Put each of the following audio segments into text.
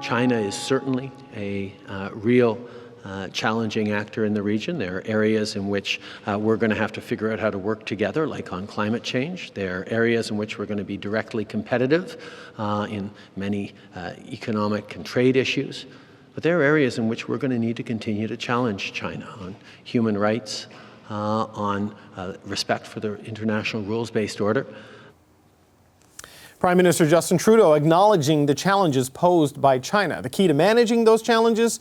China is certainly a real challenging actor in the region. There are areas in which we're going to have to figure out how to work together, like on climate change. There are areas in which we're going to be directly competitive in many economic and trade issues. But there are areas in which we're going to need to continue to challenge China on human rights, on respect for the international rules-based order. Prime Minister Justin Trudeau acknowledging the challenges posed by China. The key to managing those challenges,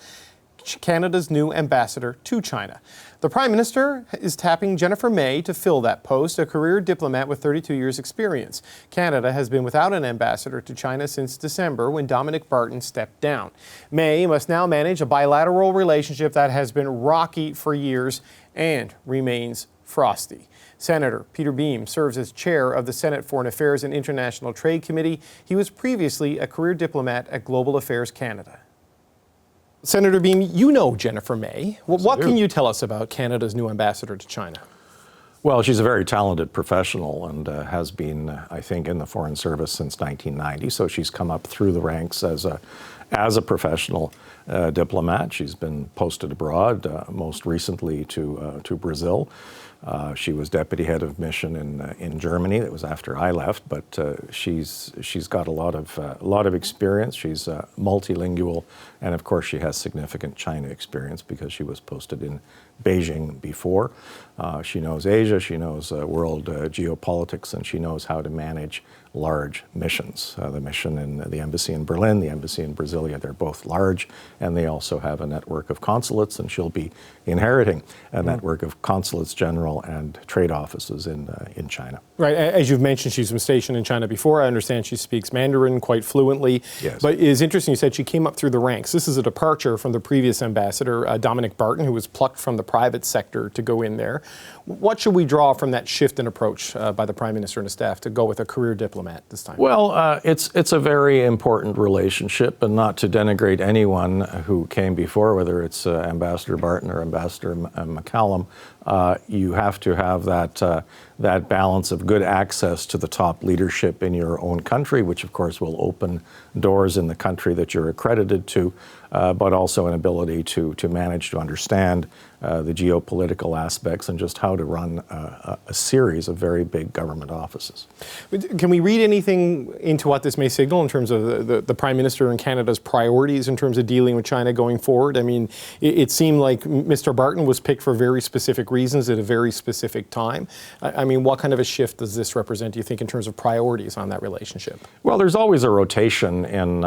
Canada's new ambassador to China. The Prime Minister is tapping Jennifer May to fill that post, a career diplomat with 32 years' experience. Canada has been without an ambassador to China since December when Dominic Barton stepped down. May must now manage a bilateral relationship that has been rocky for years and remains frosty. Senator Peter Boehm serves as chair of the Senate Foreign Affairs and International Trade Committee. He was previously a career diplomat at Global Affairs Canada. Senator Boehm, you know Jennifer May. What can you tell us about Canada's new ambassador to China? Well, she's a very talented professional and has been, I think, in the Foreign Service since 1990. So she's come up through the ranks as a professional diplomat. She's been posted abroad, most recently to Brazil. She was deputy head of mission in Germany. That was after I left, but she's got a lot of experience. She's multilingual, and of course she has significant China experience because she was posted in Beijing before. She knows Asia, she knows world geopolitics, and she knows how to manage large missions. The mission in the embassy in Berlin, the embassy in Brasilia, they're both large, and they also have a network of consulates, and she'll be inheriting a network of consulates general and trade offices in China. Right, as you've mentioned, she's been stationed in China before. I understand she speaks Mandarin quite fluently. Yes. But it's interesting, you said she came up through the ranks. This is a departure from the previous ambassador, Dominic Barton, who was plucked from the private sector to go in there. What should we draw from that shift in approach by the Prime Minister and his staff to go with a career diplomat this time? Well, it's a very important relationship, and not to denigrate anyone who came before, whether it's Ambassador Barton or Ambassador McCallum. You have to have that balance of good access to the top leadership in your own country, which of course will open doors in the country that you're accredited to, but also an ability to manage to understand the geopolitical aspects and just how to run a series of very big government offices. Can we read anything into what this may signal in terms of the Prime Minister and Canada's priorities in terms of dealing with China going forward? I mean, it seemed like Mr. Barton was picked for very specific reasons at a very specific time. I mean, what kind of a shift does this represent, do you think, in terms of priorities on that relationship? Well, there's always a rotation in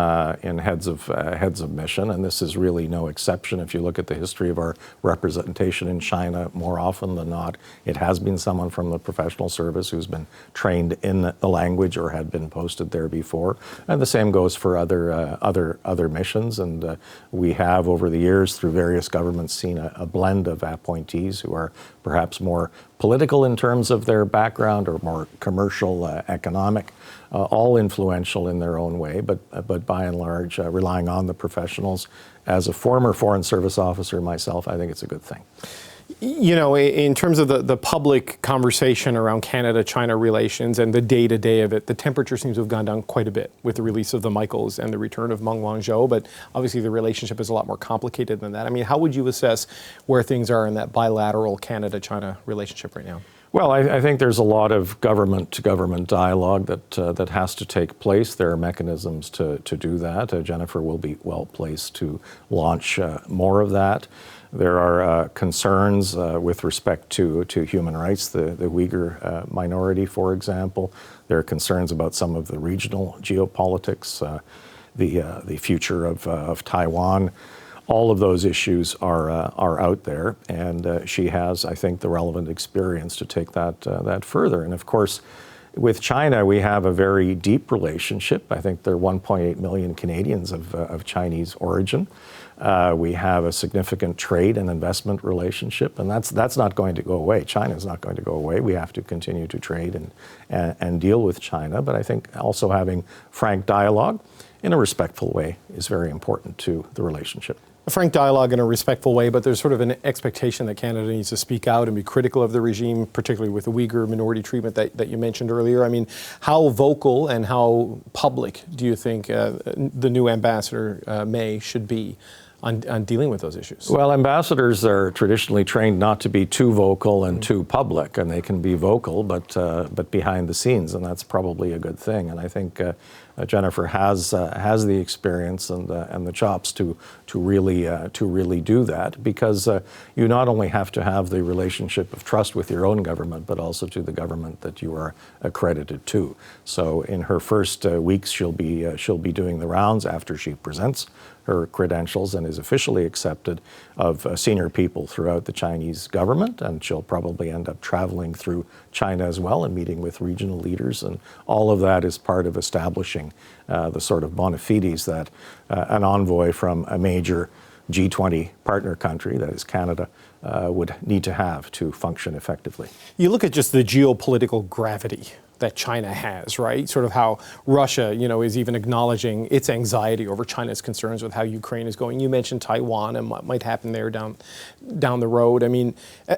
heads of mission, and this is really no exception. If you look at the history of our representation in China, more often than not, it has been someone from the professional service who's been trained in the language or had been posted there before. And the same goes for other missions. And we have, over the years, through various governments, seen a blend of appointees who are perhaps more political in terms of their background or more commercial, economic, all influential in their own way, but by and large, relying on the professionals. As a former Foreign Service officer myself, I think it's a good thing. You know, in terms of the public conversation around Canada-China relations and the day-to-day of it, the temperature seems to have gone down quite a bit with the release of the Michaels and the return of Meng Wanzhou, but obviously the relationship is a lot more complicated than that. I mean, how would you assess where things are in that bilateral Canada-China relationship right now? Well, I think there's a lot of government-to-government dialogue that has to take place. There are mechanisms to do that. Jennifer will be well placed to launch more of that. There are concerns with respect to human rights, the Uyghur minority, for example. There are concerns about some of the regional geopolitics, the future of Taiwan. All of those issues are out there, and she has, I think, the relevant experience to take that further. And of course, with China, we have a very deep relationship. I think there are 1.8 million Canadians of Chinese origin. We have a significant trade and investment relationship, and that's not going to go away. China is not going to go away. We have to continue to trade and deal with China. But I think also having frank dialogue in a respectful way is very important to the relationship. A frank dialogue in a respectful way, but there's sort of an expectation that Canada needs to speak out and be critical of the regime, particularly with the Uyghur minority treatment that you mentioned earlier. I mean, how vocal and how public do you think the new ambassador, May, should be on dealing with those issues? Well, ambassadors are traditionally trained not to be too vocal and too public, and they can be vocal, but behind the scenes, and that's probably a good thing. And I think Jennifer has the experience and the chops to really do that, because you not only have to have the relationship of trust with your own government, but also to the government that you are accredited to. So in her first weeks, she'll be doing the rounds after she presents her credentials and is officially accepted of senior people throughout the Chinese government, and she'll probably end up traveling through China as well and meeting with regional leaders, and all of that is part of establishing the sort of bona fides that an envoy from a major G20 partner country, that is Canada, would need to have to function effectively. You look at just the geopolitical gravity that China has, right? Sort of how Russia, is even acknowledging its anxiety over China's concerns with how Ukraine is going. You mentioned Taiwan and what might happen there down the road. I mean,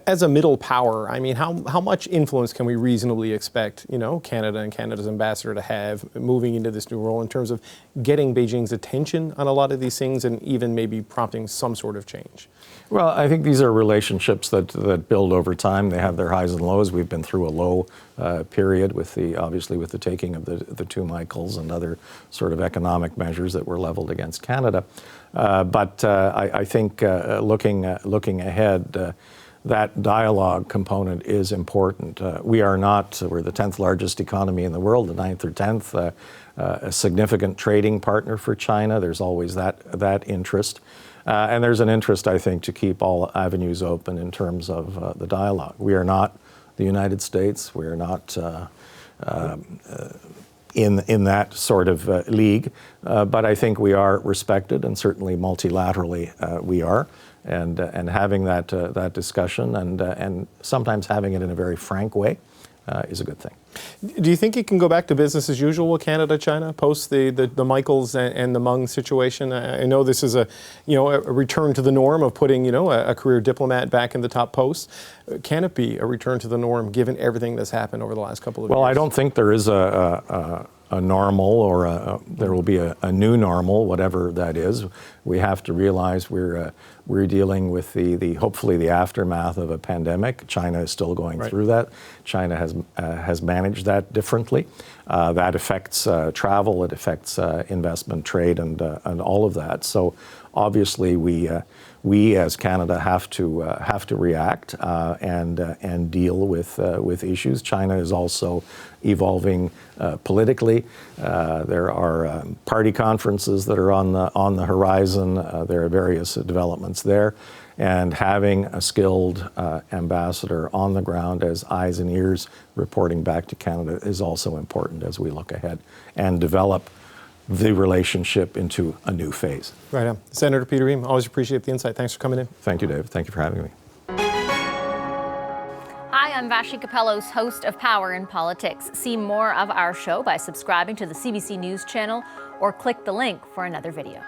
as a middle power, I mean, how much influence can we reasonably expect, Canada and Canada's ambassador to have moving into this new role in terms of getting Beijing's attention on a lot of these things and even maybe prompting some sort of change? Well, I think these are relationships that build over time. They have their highs and lows. We've been through a low period with the taking of the two Michaels and other sort of economic measures that were leveled against Canada. But I think looking ahead, that dialogue component is important. We're the 10th largest economy in the world, the 9th or 10th, a significant trading partner for China. There's always that interest. And there's an interest, I think, to keep all avenues open in terms of the dialogue. We are not the United States. We are not in that sort of league. But I think we are respected, and certainly multilaterally we are. And having that discussion and sometimes having it in a very frank way is a good thing. Do you think it can go back to business as usual with Canada, China, post the Michaels and the Meng situation? I know this is a return to the norm of putting, a career diplomat back in the top post. Can it be a return to the norm given everything that's happened over the last couple of years? Well, I don't think there is a normal or there will be a new normal, whatever that is. We have to realize we're dealing with hopefully the aftermath of a pandemic. China is still going through that. China has managed that differently. That affects travel, it affects investment, trade, and all of that. So obviously we as Canada have to react and deal with issues. China is also evolving politically. There are party conferences that are on the horizon. There are various developments there, and having a skilled ambassador on the ground as eyes and ears reporting back to Canada is also important as we look ahead and develop the relationship into a new phase. Right on. Senator Peter Boehm, always appreciate the insight. Thanks for coming in. Thank you, David. Thank you for having me. Hi, I'm Vashi Capellos, host of Power in Politics. See more of our show by subscribing to the CBC News channel or click the link for another video.